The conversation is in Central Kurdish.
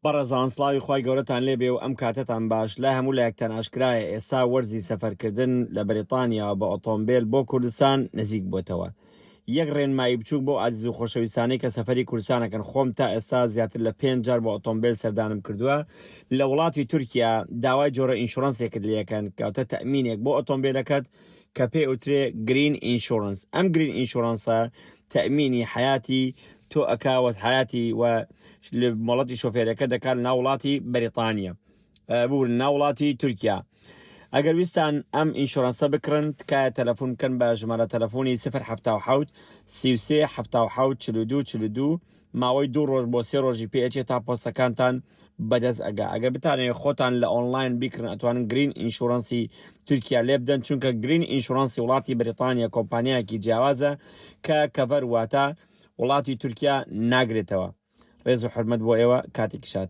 بەڕێزان سڵاوی خی گەورەتان لێبێ و ئەم کاتتان باش لە هەموو لایەکتان ئاشکرایە ئێستا وەرزی سەفەرکردن لە بەریتانیا بە ئۆتۆمبیل بۆ کوردستان نزیک بۆتەوە. یەک ڕێنمایی بچووک بۆ ئازیز و خۆشەویستانەی کە سەفەری کوردستانەکەن خۆم تا ئێستا زیاتر لە 5 جار بۆ ئۆتۆمبیل سەردانم کردووە لە وڵاتی تورکیا داوای جۆرە ئینشۆرەنسێکت لەکەن کەوتە تەمینێک بۆ ئۆتۆمبیلەکەت کە پێی ئوترێ گرین ئینشۆرەنس. ئەم گرین ئینشۆرەنسە تەمینی حیاتی تۆ ئەکاوت حیاتی و مڵەتی شۆفێرەکە دەکات ناو وڵاتی بەریتانیا بوو ناو وڵاتی تورکیا. ئەگەر ویستان ئەم ئینشۆرەنسە بکڕن تکایە تەلەفۆن بکەن بە ژمارە تەلەفۆنی 077 33 77 42 42 ماوەی 2 ڕۆژ بۆ 3 ڕۆژی پێچێت تا پۆستەکانتان بەدەست ئەگا. ئەگەر بتانێت خۆتان لە ئۆنلاین بیکردن ئەتوانن گرین ئینشۆرەنسی تورکیا لێ بدەن، چونکە گرین ئینشۆرەنسی وڵاتی بەریتانیا کۆمپانیایەکی جیاوازە کە کەڤەر واتە وڵاتی تورکیا ناگرێتەوە. ڕێز و حرمەت بۆ ئێوە، کاتێکی شاد.